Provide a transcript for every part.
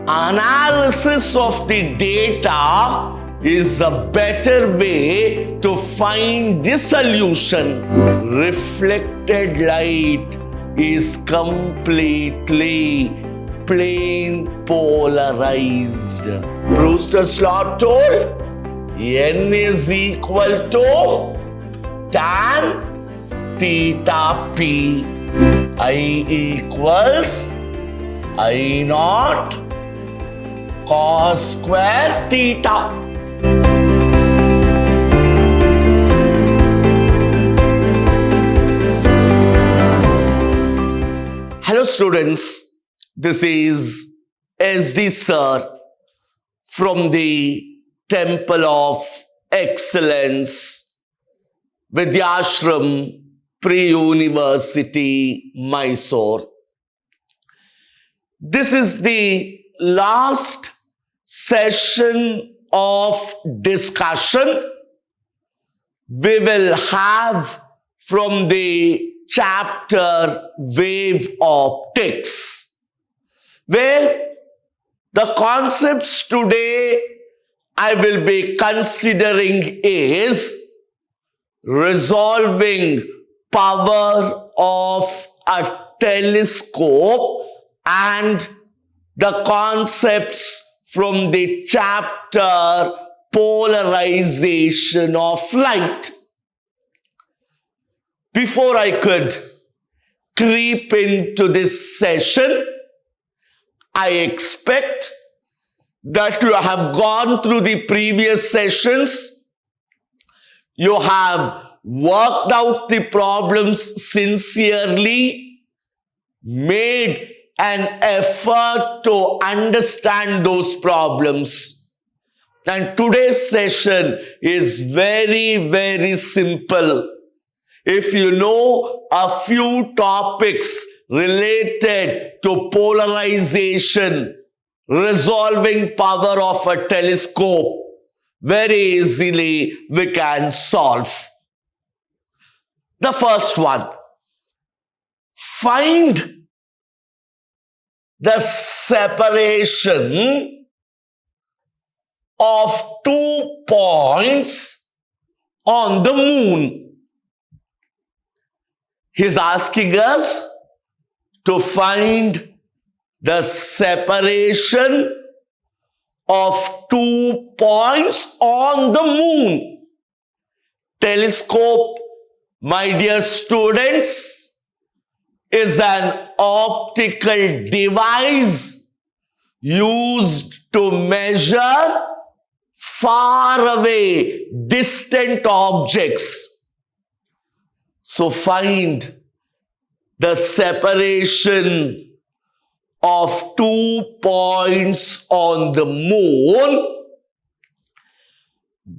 analysis of the data is a better way to find the solution. Reflected light is completely plane polarized. Brewster's law told N is equal to tan theta P. I equals I naught cos square theta. Hello students, this is SD Sir from the Temple of Excellence, Vidhyaashram, Pre-University, Mysuru. This is the last session of discussion we will have from the chapter Wave Optics, where the concepts today I will be considering is resolving power of a telescope and the concepts from the chapter Polarization of Light. Before I could creep into this session, I expect that you have gone through the previous sessions. You have worked out the problems sincerely, made an effort to understand those problems. And today's session is very, very simple. If you know a few topics related to polarization, resolving power of a telescope, very easily we can solve. The first one, find the separation of 2 points on the moon. He's asking us to find the separation of 2 points on the moon. Telescope, my dear students, is an optical device used to measure far away, distant objects. So find the separation of 2 points on the moon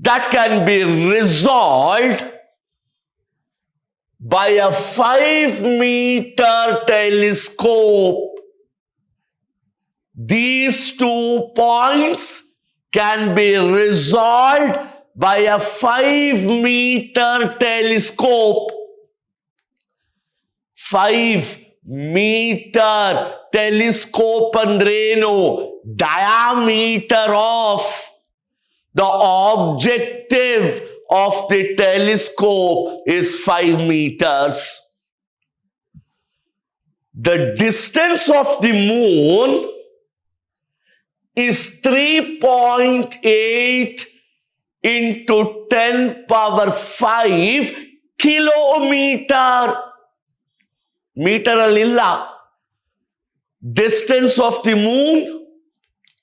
that can be resolved by a 5-meter telescope. These 2 points can be resolved by a 5-meter telescope. 5-meter telescope andreno, diameter of the objective of the telescope is 5 meters. The distance of the moon is 3.8 into 10 power 5 kilometer. Meter alilla. Distance of the moon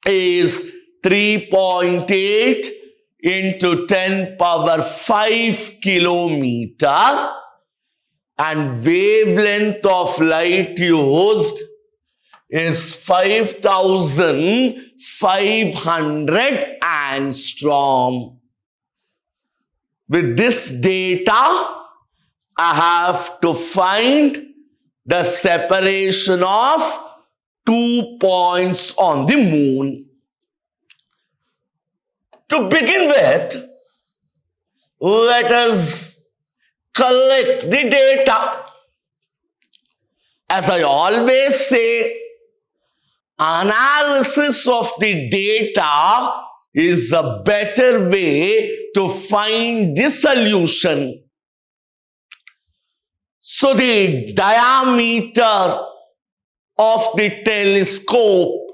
is 3.8 into 10 power 5 kilometer, and wavelength of light used is 5,500 angstrom. With this data, I have to find the separation of 2 points on the moon. To begin with, let us collect the data. As I always say, analysis of the data is a better way to find the solution. So the diameter of the telescope,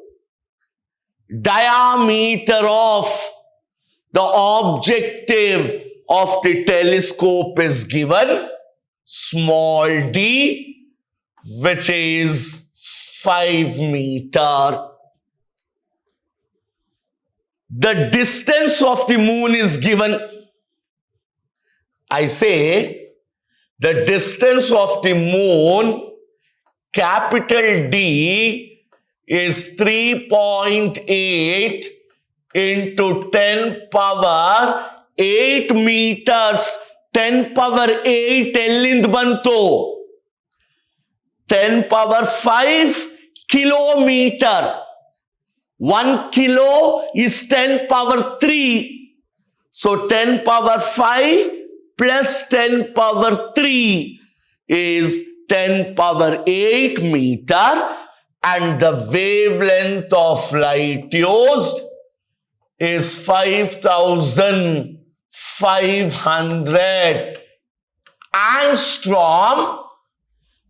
diameter of the objective of the telescope is given small d, which is 5 meter. The distance of the moon is given. I say the distance of the moon, capital D, is 3.8 into 10 power 8 meters. 10 power 8 ಎಲ್ಲಿಂದ ಬಂತು? 10 power 5 kilometer. 1 kilo is 10 power 3. So 10 power 5 plus 10 power 3 is 10 power 8 meter, and the wavelength of light used is 5,500 angstrom,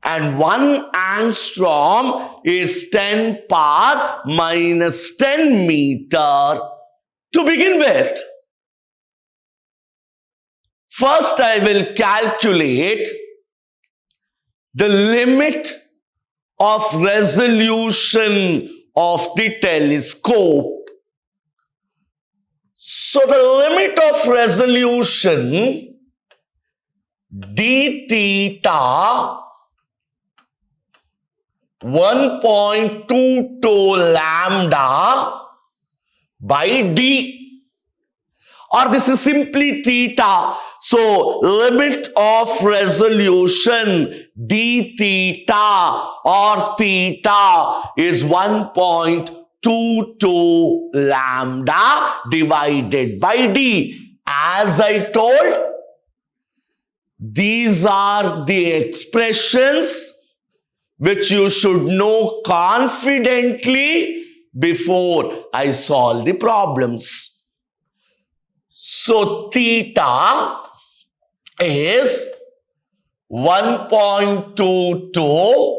and 1 angstrom is 10 power minus 10 meter. To begin with, first I will calculate the limit of resolution of the telescope. So the limit of resolution d theta 1.22 lambda by d, or this is simply theta. So limit of resolution d theta or theta is 1.22 lambda divided by d. As I told, these are the expressions which you should know confidently before I solve the problems. So theta is 1.22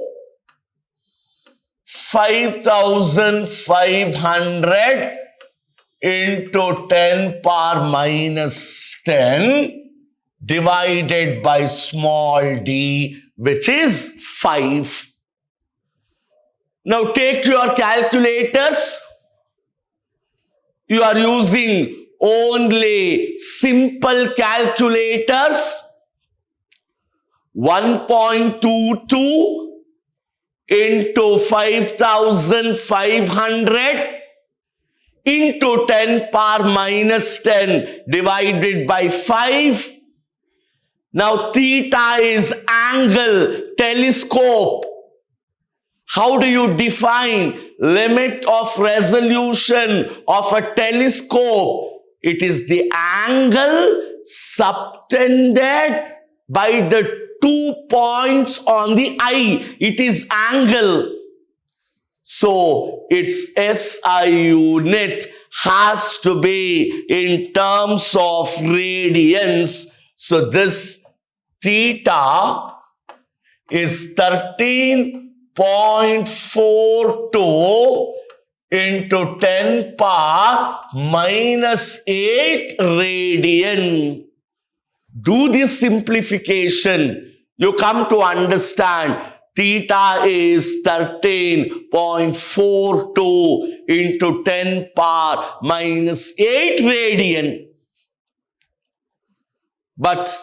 5,500 into 10 power minus 10 divided by small d, which is 5. Now take your calculators. You are using only simple calculators. 1.22 into 5,500 into 10 power minus 10 divided by 5. Now theta is angle, telescope. How do you define limit of resolution of a telescope? It is the angle subtended by the 2 points on the eye. It is angle. So its SI unit has to be in terms of radians. So this theta is 13.42 into 10 power minus 8 radian. Do this simplification. You come to understand theta is 13.42 into 10 power minus 8 radian. But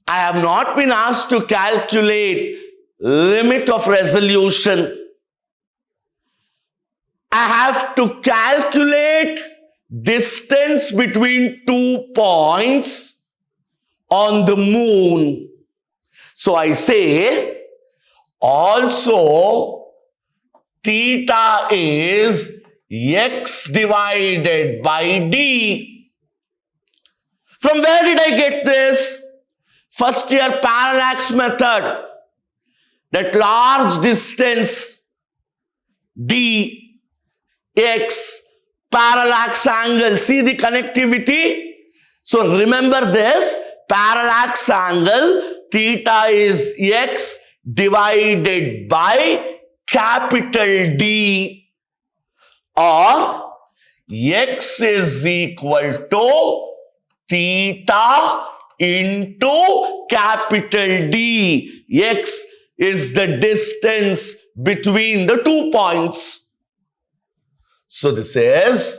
I have not been asked to calculate limit of resolution. I have to calculate distance between 2 points on the moon. So I say also theta is x divided by d. From where did I get this? First year parallax method. That large distance D, X, parallax angle. See the connectivity? So remember this, parallax angle, theta is X divided by capital D, or X is equal to theta into capital D. X is the distance between the 2 points. So this is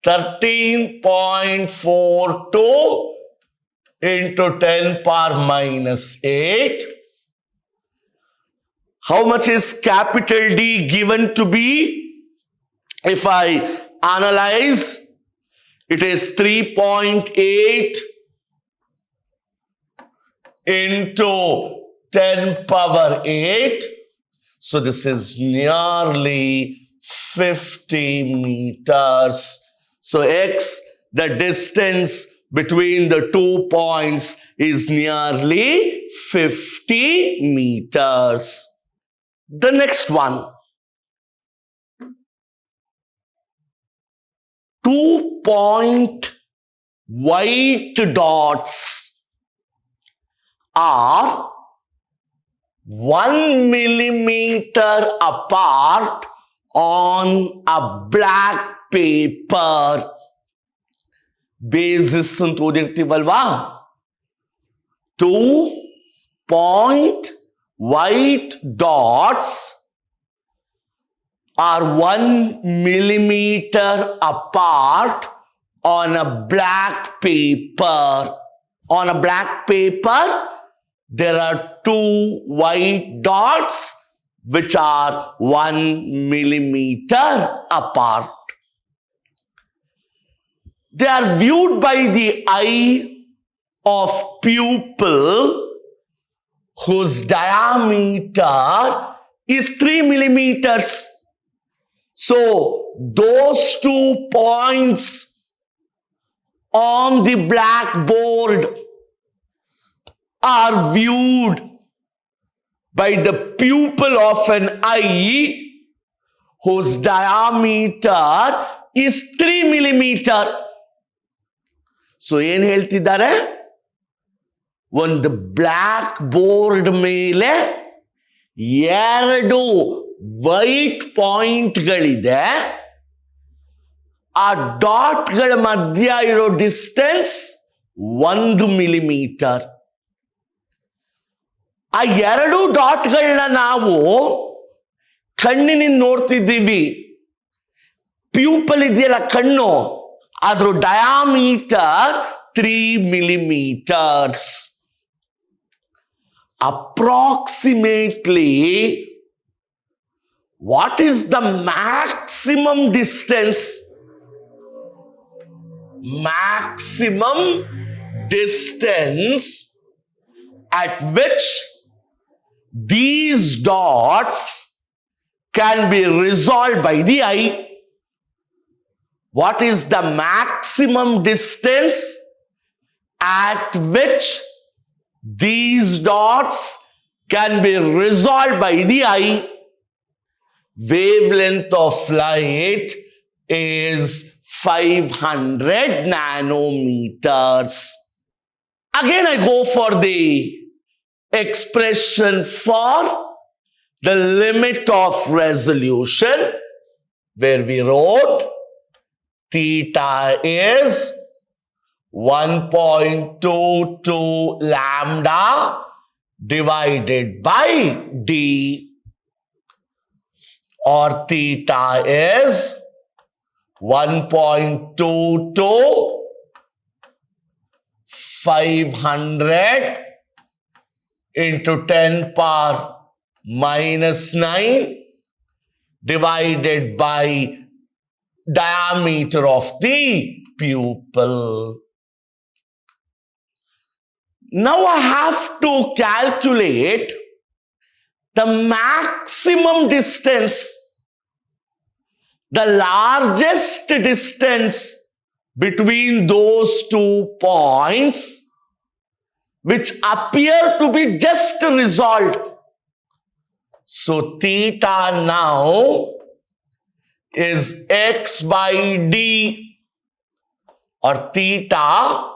13.42 into 10 power minus 8. How much is capital D given to be? If I analyze, it is 3.8 into 10 power 8. So this is nearly 50 meters. So X, the distance between the 2 points, is nearly 50 meters. The next one. 2 point white dots are 1 millimeter apart on a black paper. Basis ಅಂತ ಓದಿರ್ತೀವಲ್ವಾ? 2 point white dots are 1 millimeter apart on a black paper. On a black paper, there are 2 white dots which are 1 millimeter apart. They are viewed by the eye of pupil whose diameter is 3 millimeters. So, those 2 points on the blackboard are viewed by the pupil of an eye whose diameter is 3 millimeter. So, ಏನು ಹೇಳ್ತಿದ್ದಾರೆ? ಒಂದು black board ಮೇಲೆ 2 white ಪಾಯಿಂಟ್ಗಳಿದೆ. ಆ ಡಾಟ್ಗಳ ಮಧ್ಯ ಇರೋ distance 1 millimetre. ಆ 2 ಡಾಟ್ಗಳನ್ನ ನಾವು ಕಣ್ಣಿನಿಂದ ನೋಡ್ತಿದ್ದೀವಿ. ಪ್ಯೂಪಲ್ ಇದೆಯಲ್ಲ ಕಣ್ಣು, ಅದ್ರ diameter 3 millimeters. Approximately, what is the maximum distance? Maximum distance at which these dots can be resolved by the eye. What is the maximum distance at which these dots can be resolved by the eye? Wavelength of light is 500 nanometers. Again, I go for the expression for the limit of resolution, where we wrote theta is 1.22 lambda divided by d, or theta is 1.22 500 into 10 power minus 9 divided by diameter of the pupil. Now I have to calculate the maximum distance, the largest distance between those 2 points which appear to be just resolved. So theta now is x by d, or theta,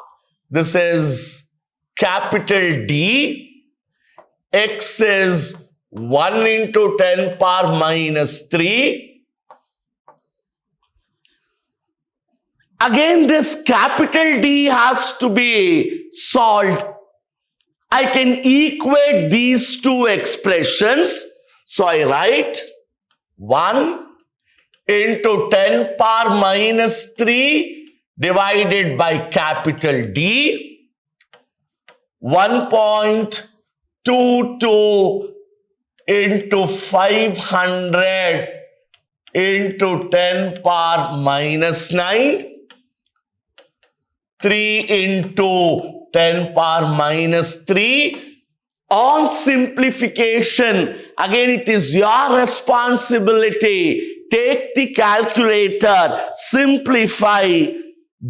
this is capital D, x is 1 into 10 power minus 3. Again, this capital D has to be solved. I can equate these two expressions. So I write 1 into 10 power minus 3 divided by capital D, 1.22 into 500 into 10 power minus 9, 3 into 10 power minus 3. On simplification, again it is your responsibility. Take the calculator, simplify.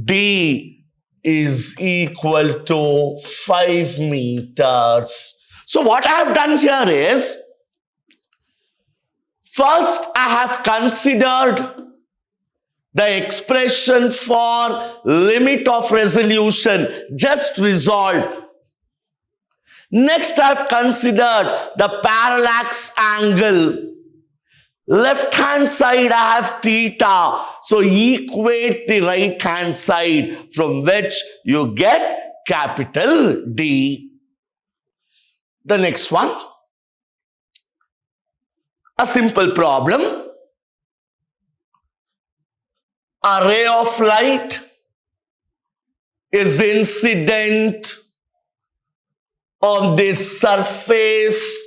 D is equal to 5 meters. So what I have done here is, first I have considered the expression for limit of resolution, just resolved. Next I have considered the parallax angle. Left hand side I have theta. So equate the right hand side, from which you get capital D. The next one, a simple problem. A ray of light is incident on the surface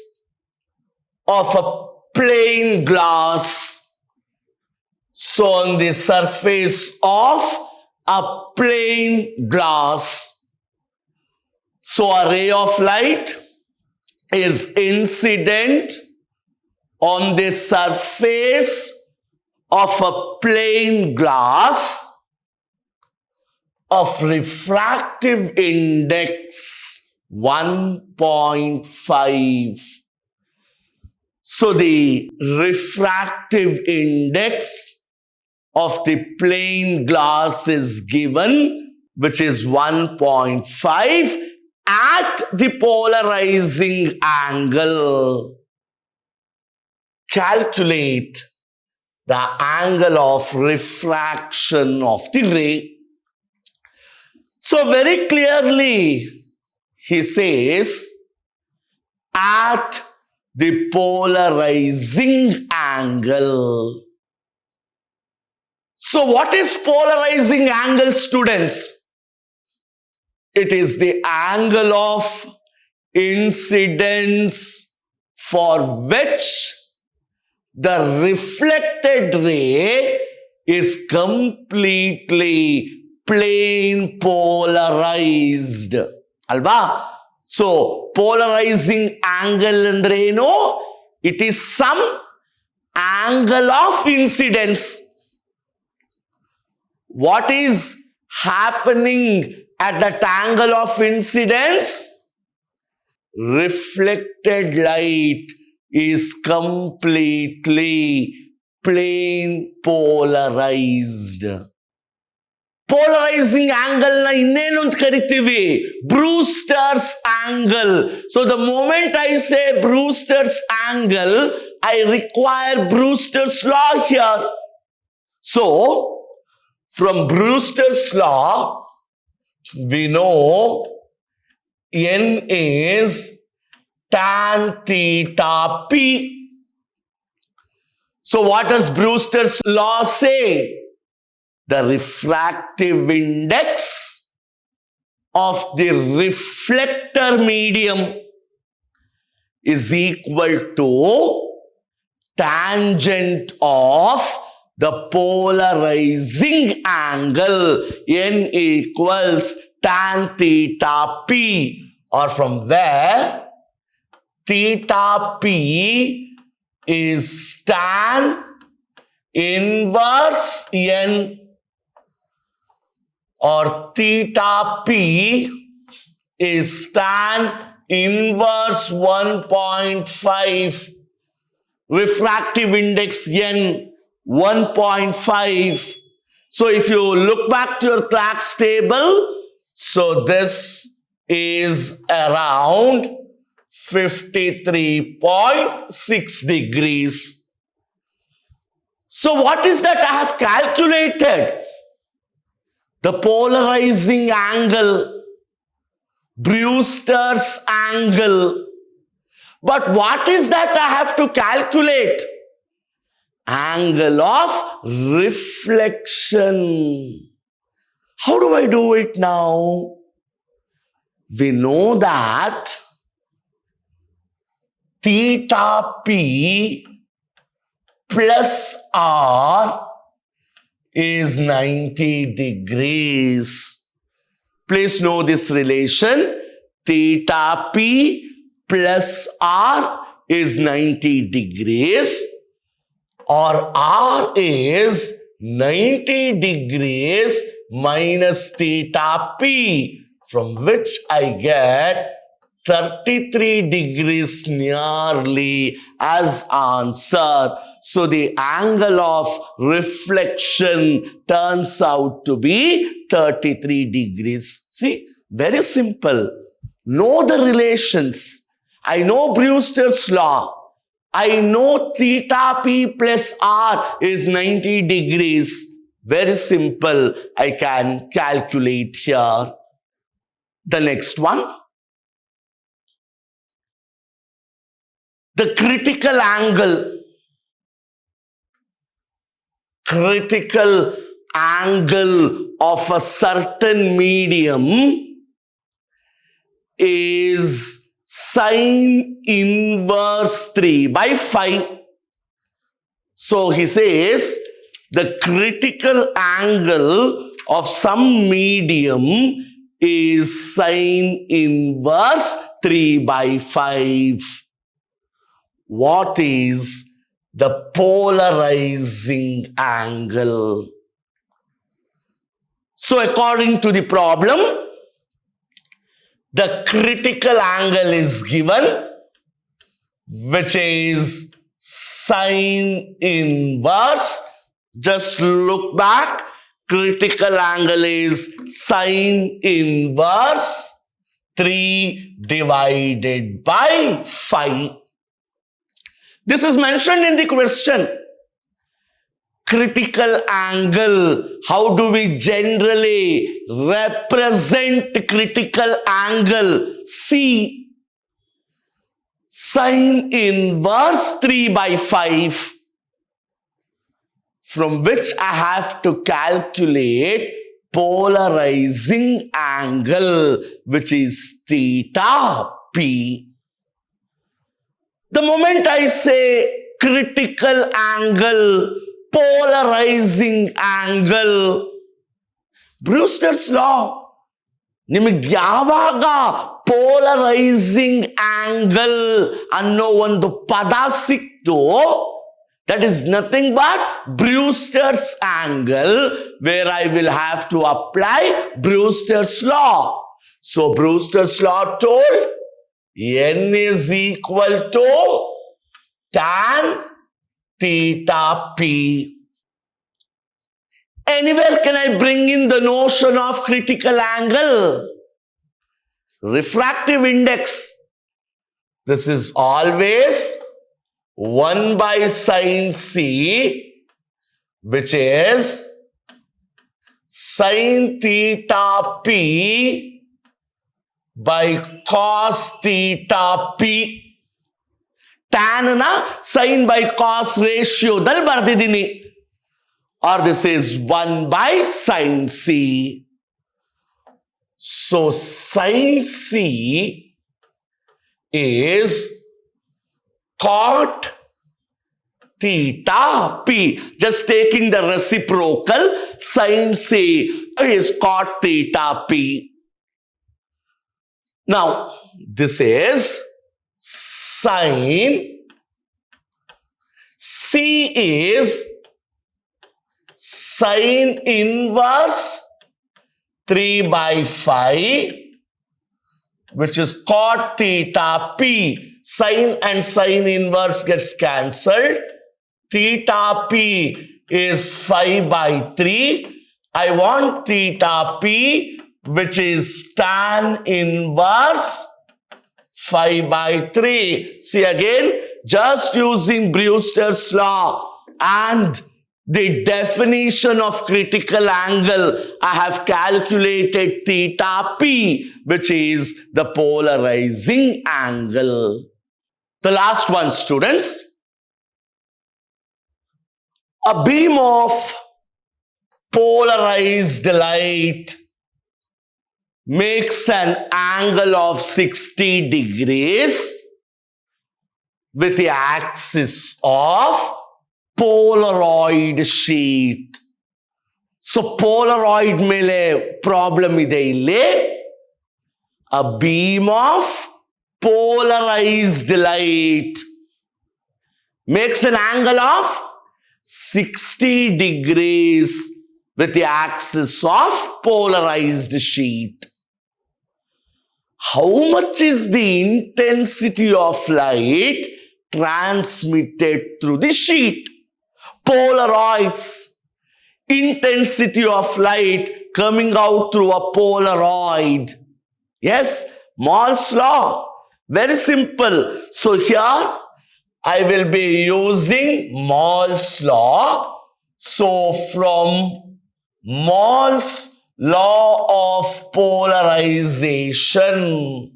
of a plain glass. So on the surface of a plain glass. So a ray of light is incident on the surface of a plain glass of refractive index 1.5. So the refractive index of the plain glass is given, which is 1.5 at the polarizing angle. Calculate the angle of refraction of the ray. So very clearly he says at the polarizing angle. So what is polarizing angle, students? It is the angle of incidence for which the reflected ray is completely plane polarized. Alba? So, polarizing angle andreno, it is some angle of incidence. What is happening at that angle of incidence? Reflected light is completely plane polarized. Polarizing angle na innenu ant karitive Brewster's angle. So the moment I say Brewster's angle, I require Brewster's law here. So from Brewster's law, we know N is tan theta P. So what does Brewster's law say? The refractive index of the reflector medium is equal to tangent of the polarizing angle. N equals tan theta P, or from where theta P is tan inverse N, or theta P is tan inverse 1.5 refractive index N 1.5. So if you look back to your Clark's table, so this is around 53.6 degrees. So what is that I have calculated? The polarizing angle, Brewster's angle. But what is that I have to calculate? Angle of reflection. How do I do it now? We know that theta P plus R is 90 degrees. Please know this relation. Theta P plus R is 90 degrees, or R is 90 degrees minus theta P, from which I get 33 degrees nearly as answer. So the angle of reflection turns out to be 33 degrees. See, very simple. Know the relations. I know Brewster's law. I know theta P plus R is 90 degrees. Very simple. I can calculate here. The next one. The critical angle. Critical angle of a certain medium is sine inverse 3/5. So he says the critical angle of some medium is sine inverse 3/5. What is the polarizing angle? So according to the problem, the critical angle is given, which is sine inverse. Just look back. Critical angle is sine inverse 3/5. This is mentioned in the question. Critical angle. How do we generally represent critical angle? See, sine inverse 3/5, from which I have to calculate polarizing angle, which is theta P. The moment I say critical angle, polarizing angle, Brewster's law, ನಿಮಗೆ ಯಾವಾಗ polarizing angle ಅನ್ನೋ ಒಂದು ಪದ ಸಿಕ್ತು, that is nothing but Brewster's angle, where I will have to apply Brewster's law. So Brewster's law told N is equal to tan theta P. Anywhere can I bring in the notion of critical angle? Refractive index. This is always 1 by sin C, which is sin theta P by cos theta P. Tan na sin by cos ratio dal bardidini. Or this is 1 by sin C. So sin C is cot theta P. Just taking the reciprocal, sin C is cot theta P. Now, this is sin C is sin inverse 3/5, which is cot theta P. Sine and sine inverse gets cancelled. Theta P is 5 by 3. I want theta P, which is tan inverse 5 by 3. See again, just using Brewster's law and the definition of critical angle, I have calculated theta P, which is the polarizing angle. The last one, students. A beam of polarized light makes an angle of 60 degrees with the axis of Polaroid sheet. So Polaroid mele problem ide ille. A beam of polarized light makes an angle of 60 degrees with the axis of polarized sheet. How much is the intensity of light transmitted through the sheet? Polaroids. Intensity of light coming out through a Polaroid. Yes, Morse law. Very simple. So here I will be using Morse law. So from Morse law of polarization.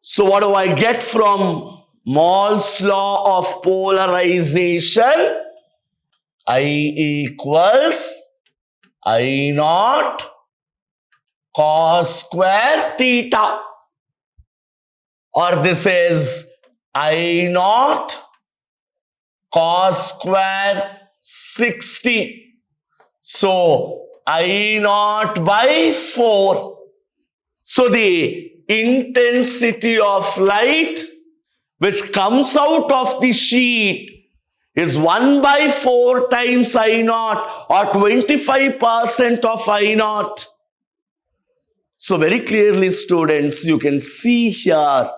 So what do I get from Morse law of polarization? I equals I naught cos square theta. Or this is I naught cos square 60. So I naught by 4. So the intensity of light which comes out of the sheet is 1 by 4 times I naught, or 25% of I naught. So very clearly, students, you can see here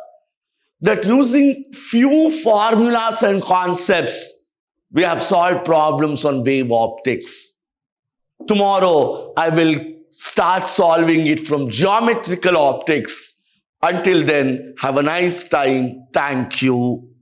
that using few formulas and concepts, we have solved problems on wave optics. Tomorrow, I will start solving it from geometrical optics. Until then, have a nice time. Thank you.